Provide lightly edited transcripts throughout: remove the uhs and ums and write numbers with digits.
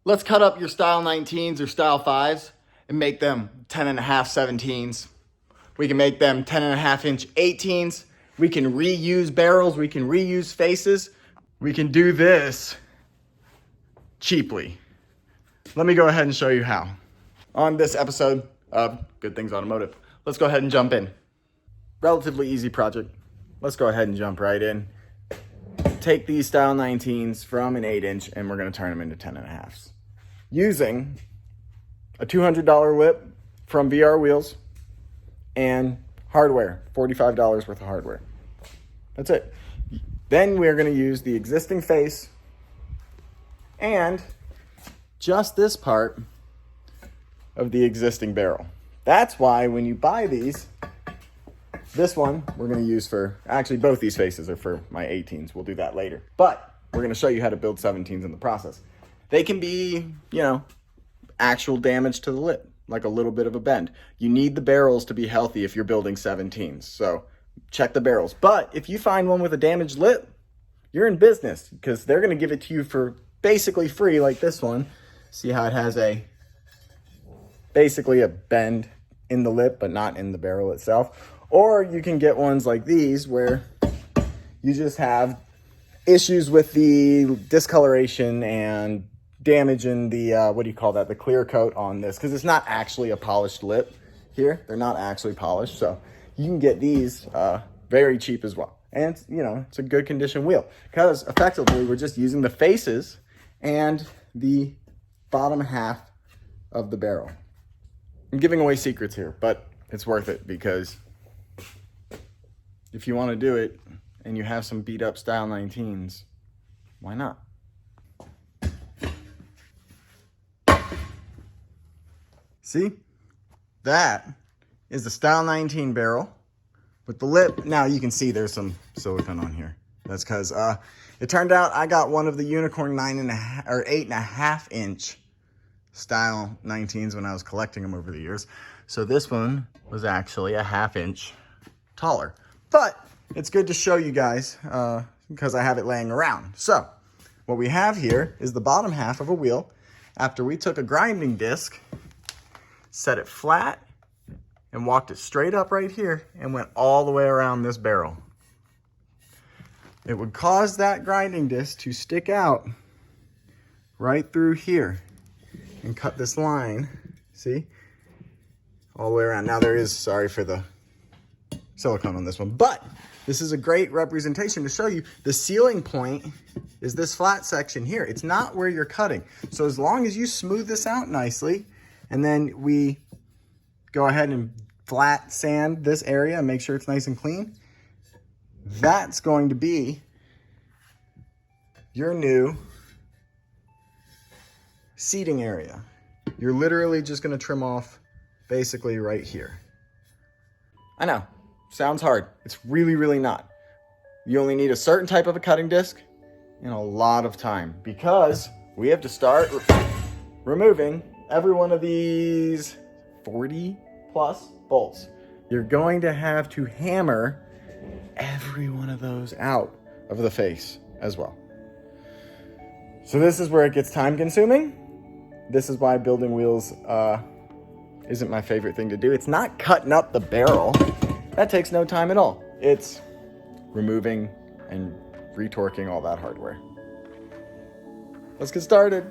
Let's cut up your Style 19s or Style 5s and make them 10.5 17s. We can make them 10.5 inch 18s. We can reuse barrels. We can reuse faces. We can do this cheaply. Let me go ahead and show you how. On this episode of Good Things Automotive, let's go ahead and jump in. Relatively easy project. Let's go ahead and jump right in. Take these Style 19s from an 8-inch and we're going to turn them into 10.5s. Using a $200 whip from VR Wheels and hardware, $45 worth of hardware. That's it. Then we're going to use the existing face and just this part of the existing barrel. That's why when you buy these, this one we're going to use for, actually both these faces are for my 18s. We'll do that later. But we're going to show you how to build 17s in the process. They can be, actual damage to the lip, like a little bit of a bend. You need the barrels to be healthy if you're building 17s. So check the barrels. But if you find one with a damaged lip, you're in business because they're going to give it to you for basically free, like this one. See how it has basically a bend in the lip, but not in the barrel itself. Or you can get ones like these where you just have issues with the discoloration and damage in the, the clear coat on this, because it's not actually a polished lip here. They're not actually polished. So you can get these very cheap as well. And, it's a good condition wheel because effectively we're just using the faces and the bottom half of the barrel. I'm giving away secrets here, but it's worth it because if you want to do it and you have some beat up Style 19s, why not? See, that is the Style 19 barrel with the lip. Now you can see there's some silicone on here. That's because it turned out I got one of the unicorn 9.5 or 8.5 inch Style 19s when I was collecting them over the years. So this one was actually a 1/2 inch taller. But it's good to show you guys because I have it laying around. So what we have here is the bottom half of a wheel after we took a grinding disc, set it flat, and walked it straight up right here and went all the way around this barrel. It would cause that grinding disc to stick out right through here and cut this line, see? All the way around. Now there is, sorry for the silicone on this one, but this is a great representation to show you the sealing point is this flat section here. It's not where you're cutting. So as long as you smooth this out nicely, and then we go ahead and flat sand this area and make sure it's nice and clean, that's going to be your new seating area. You're literally just going to trim off basically right here. I know, sounds hard. It's really, really not. You only need a certain type of a cutting disc and a lot of time because we have to start removing every one of these 40 plus bolts. You're going to have to hammer every one of those out of the face as well. So this is where it gets time consuming. This is why building wheels isn't my favorite thing to do. It's not cutting up the barrel. That takes no time at all. It's removing and retorquing all that hardware. Let's get started.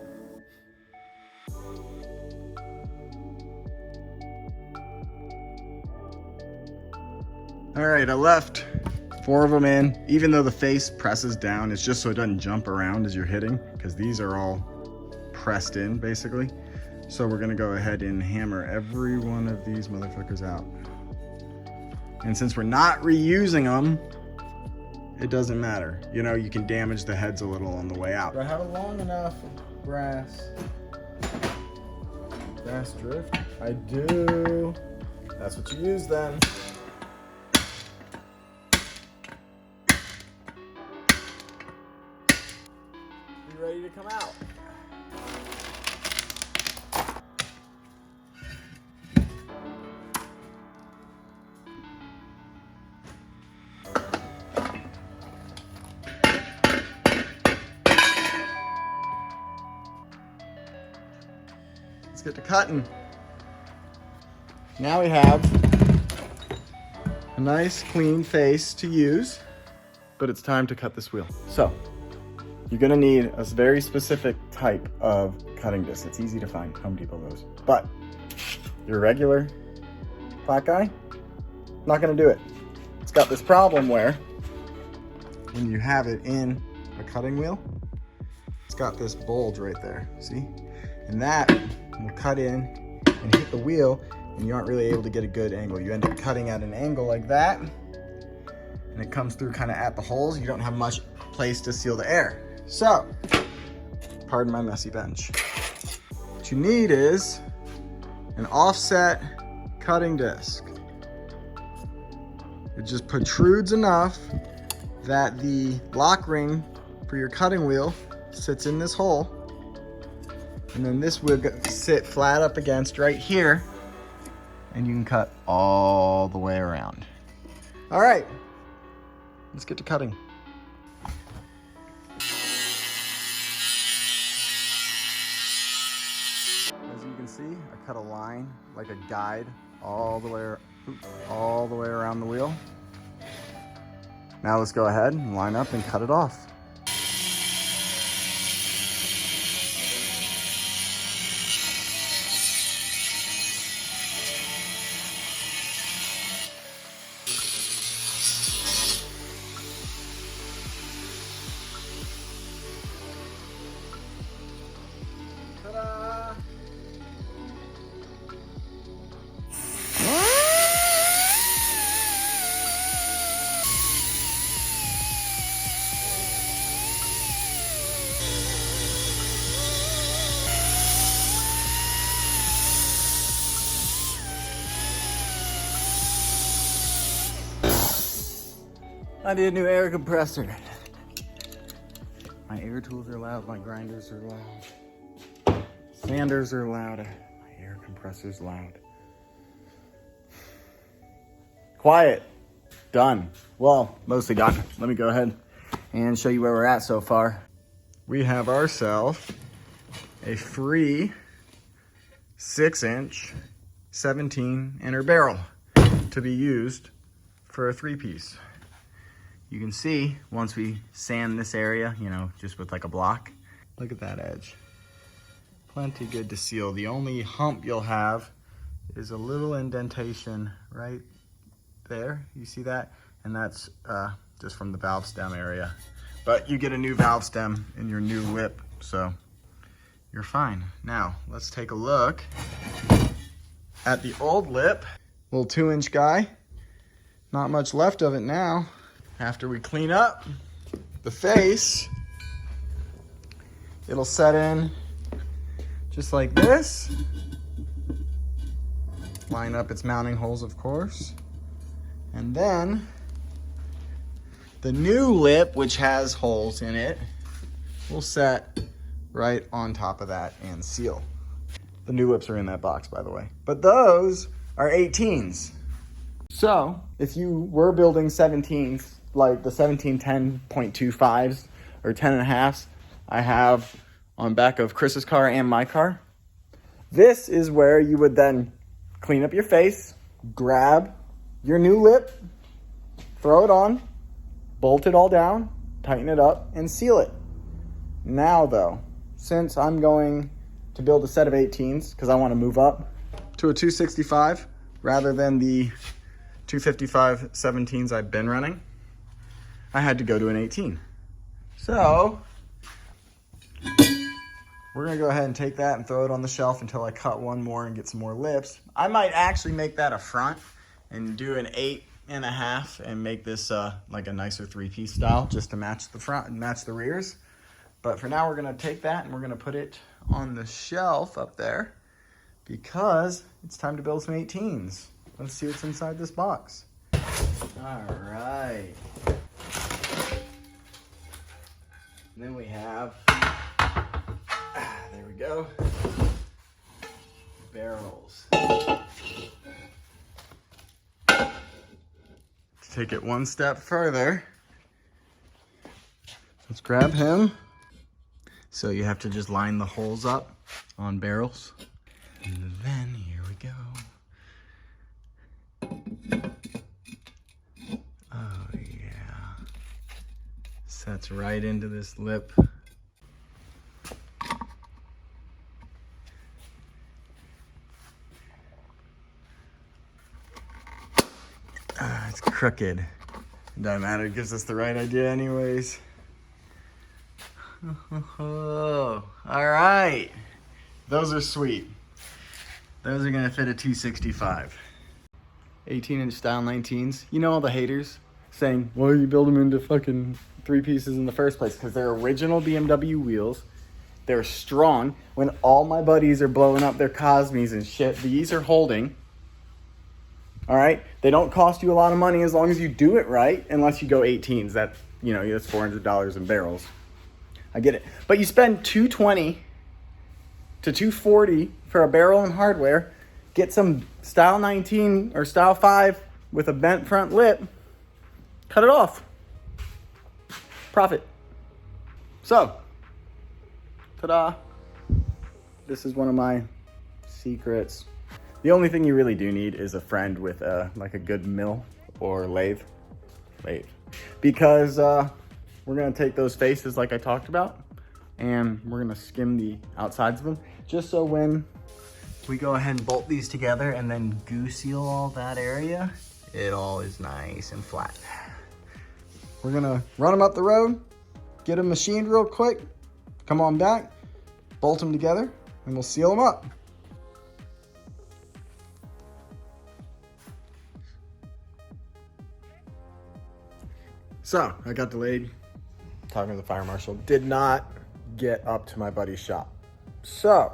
All right, I left 4 of them in. Even though the face presses down, it's just so it doesn't jump around as you're hitting, because these are all pressed in basically. So we're gonna go ahead and hammer every one of these motherfuckers out. And since we're not reusing them, it doesn't matter. You can damage the heads a little on the way out. Do I have a long enough brass drift? I do. That's what you use then. Be ready to come out. Let's get to cutting. Now we have a nice clean face to use, but it's time to cut this wheel. So you're gonna need a very specific type of cutting disc. It's easy to find, Home Depot those. But your regular flat guy, not gonna do it. It's got this problem where when you have it in a cutting wheel, it's got this bulge right there, see? And that will cut in and hit the wheel, and you aren't really able to get a good angle. You end up cutting at an angle like that, and it comes through kind of at the holes. You don't have much place to seal the air. So, pardon my messy bench. What you need is an offset cutting disc. It just protrudes enough that the lock ring for your cutting wheel sits in this hole, and then this will sit flat up against right here, and you can cut all the way around. All right, let's get to cutting. As you can see, I cut a line like a guide all the way around the wheel. Now let's go ahead and line up and cut it off. Ta-da! I need a new air compressor. My air tools are loud, my grinders are loud. Sanders are loud, my air compressor's loud. Quiet, done. Well, mostly done. Let me go ahead and show you where we're at so far. We have ourselves a free 6-inch 17 inner barrel to be used for a 3-piece. You can see once we sand this area, you know, just with like a block, look at that edge. Plenty good to seal. The only hump you'll have is a little indentation right there. You see that? And that's just from the valve stem area. But you get a new valve stem in your new lip, so you're fine. Now, let's take a look at the old lip. Little 2-inch guy. Not much left of it now. After we clean up the face, it'll set in just like this. Line up its mounting holes, of course. And then the new lip, which has holes in it, will set right on top of that and seal. The new lips are in that box, by the way. But those are 18s. So if you were building 17s, like the 1710.25s or 10.5s I have on back of Chris's car and my car, this is where you would then clean up your face, grab your new lip, throw it on, bolt it all down, tighten it up, and seal it. Now though, since I'm going to build a set of 18s because I want to move up to a 265 rather than the 255 17s I've been running, I had to go to an 18. So we're gonna go ahead and take that and throw it on the shelf until I cut one more and get some more lips. I might actually make that a front and do an 8.5 and make this like a nicer 3-piece style just to match the front and match the rears. But for now, we're gonna take that and we're gonna put it on the shelf up there because it's time to build some 18s. Let's see what's inside this box. All right. And then we have, there we go, barrels. To take it one step further, let's grab him. So you have to just line the holes up on barrels. And then here we go. Oh yeah. Sets right into this lip. It's crooked. It doesn't matter, it gives us the right idea anyways. Oh, all right. Those are sweet. Those are gonna fit a 265. 18-inch style 19s. You know all the haters saying, well, you build them into fucking 3 pieces in the first place, because they're original BMW wheels. They're strong. When all my buddies are blowing up their Cosmes and shit, these are holding. All right? They don't cost you a lot of money as long as you do it right, unless you go 18s. That, you know, that's $400 in barrels. I get it. But you spend $220 to $240 for a barrel and hardware, get some style 19 or style 5 with a bent front lip, cut it off. Profit. So, ta-da. This is one of my secrets. The only thing you really do need is a friend with like a good mill or lathe. Because we're gonna take those faces like I talked about, and we're gonna skim the outsides of them, just so when we go ahead and bolt these together and then goo seal all that area, it all is nice and flat. We're gonna run them up the road, get them machined real quick, come on back, bolt them together, and we'll seal them up. So, I got delayed talking to the fire marshal. Did not get up to my buddy's shop. So,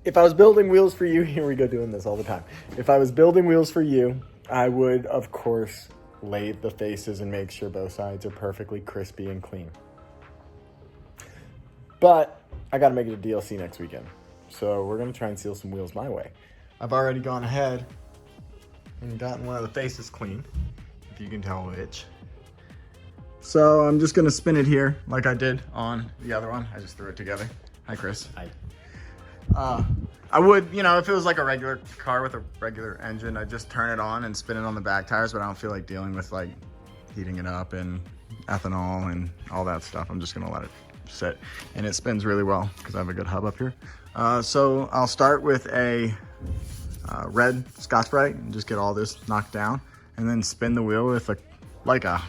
if I was building wheels for you, here we go doing this all the time. If I was building wheels for you, I would, of course, lathe the faces and make sure both sides are perfectly crispy and clean. But I got to make it a DLC next weekend. So we're going to try and seal some wheels my way. I've already gone ahead and gotten one of the faces clean, if you can tell which. So I'm just going to spin it here like I did on the other one. I just threw it together. Hi, Chris. Hi. I would, you know, if it was like a regular car with a regular engine, I'd just turn it on and spin it on the back tires, but I don't feel like dealing with like heating it up and ethanol and all that stuff. I'm just gonna let it sit, and it spins really well because I have a good hub up here. So I'll start with a red Scotch-Brite and just get all this knocked down, and then spin the wheel with like a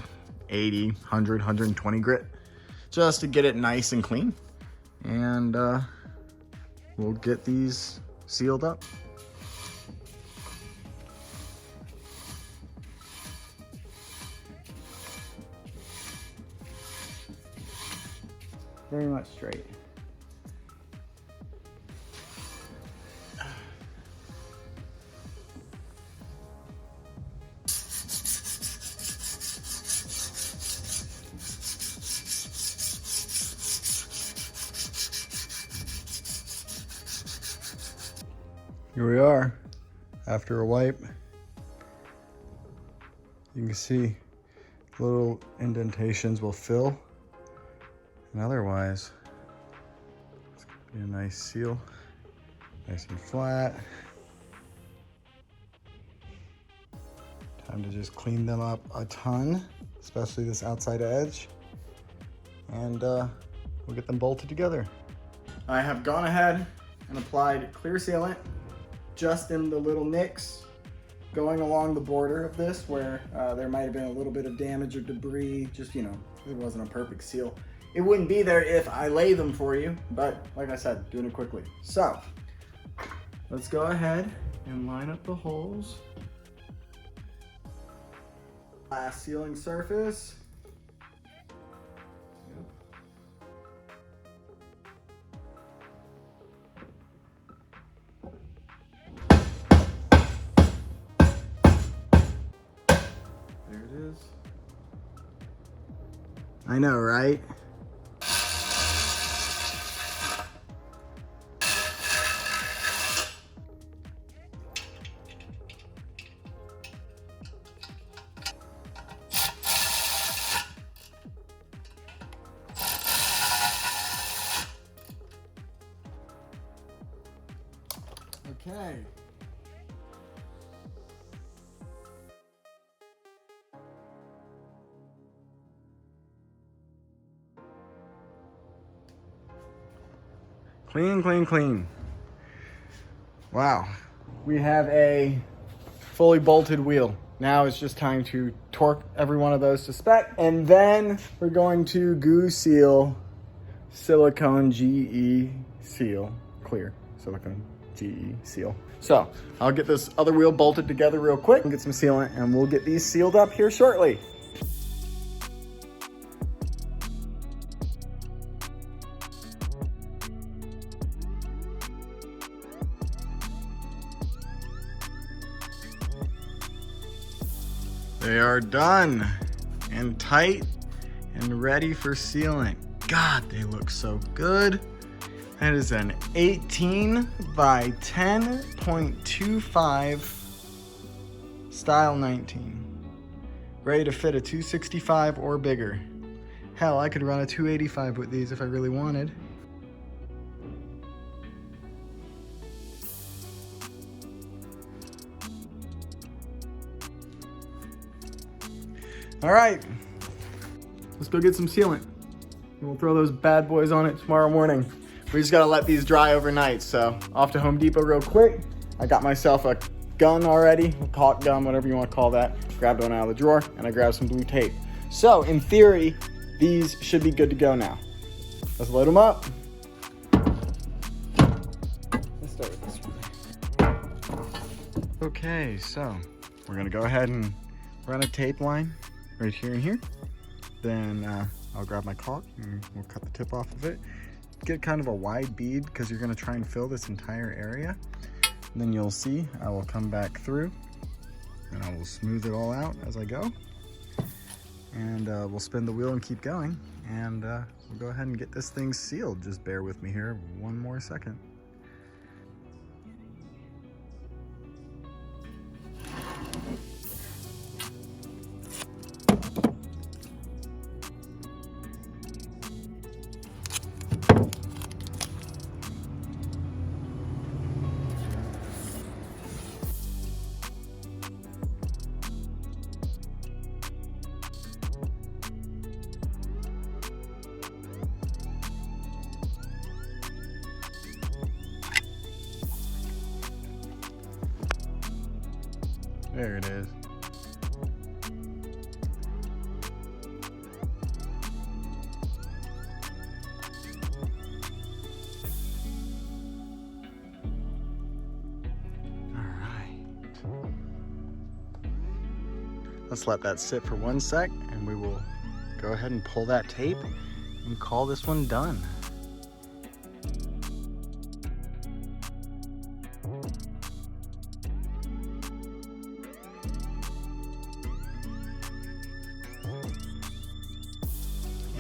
80, 100, 120 grit, just to get it nice and clean. And we'll get these sealed up. Very much straight. Here we are, after a wipe. You can see little indentations will fill, and otherwise, it's gonna be a nice seal, nice and flat. Time to just clean them up a ton, especially this outside edge, and we'll get them bolted together. I have gone ahead and applied clear sealant just in the little nicks going along the border of this where there might have been a little bit of damage or debris, just, you know, it wasn't a perfect seal. It wouldn't be there if I lay them for you, but like I said, doing it quickly. So let's go ahead and line up the holes. Last sealing surface. There it is. I know, right? Okay. Clean, clean, clean. Wow. We have a fully bolted wheel. Now it's just time to torque every one of those to spec. And then we're going to goo seal silicone GE seal. Clear silicone GE seal. So I'll get this other wheel bolted together real quick and get some sealant, and we'll get these sealed up here shortly. They are done and tight and ready for sealant. God, they look so good. That is an 18 by 10.25 style 19. Ready to fit a 265 or bigger. Hell, I could run a 285 with these if I really wanted. All right, let's go get some sealant. We'll throw those bad boys on it tomorrow morning. We just gotta let these dry overnight. So off to Home Depot real quick. I got myself a gun already, a caulk gun, whatever you wanna call that. Grabbed one out of the drawer and I grabbed some blue tape. So in theory, these should be good to go now. Let's load them up. Let's start with this one. Okay, so we're gonna go ahead and run a tape line right here and here. Then I'll grab my caulk and we'll cut the tip off of it. Get kind of a wide bead because you're gonna try and fill this entire area. And then you'll see I will come back through and I will smooth it all out as I go. And we'll spin the wheel and keep going. And we'll go ahead and get this thing sealed. Just bear with me here one more second. There it is. All right. Let's let that sit for 1 sec and we will go ahead and pull that tape and call this one done.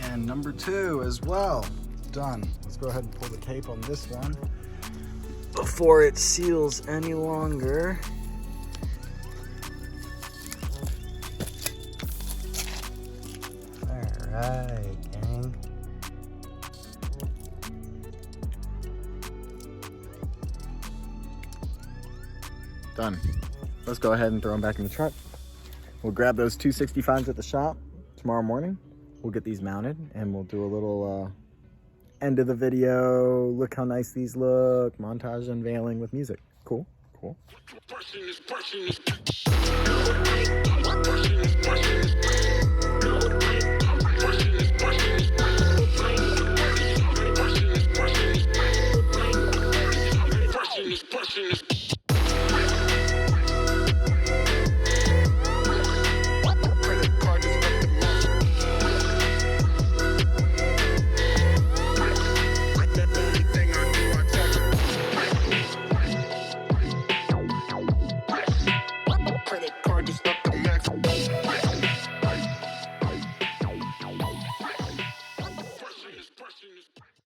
And number 2 as well, done. Let's go ahead and pull the tape on this one before it seals any longer. All right, gang. Done. Let's go ahead and throw them back in the truck. We'll grab those 265s at the shop tomorrow morning. We'll get these mounted and we'll do a little end of the video. Look how nice these look. Montage unveiling with music. Cool, cool.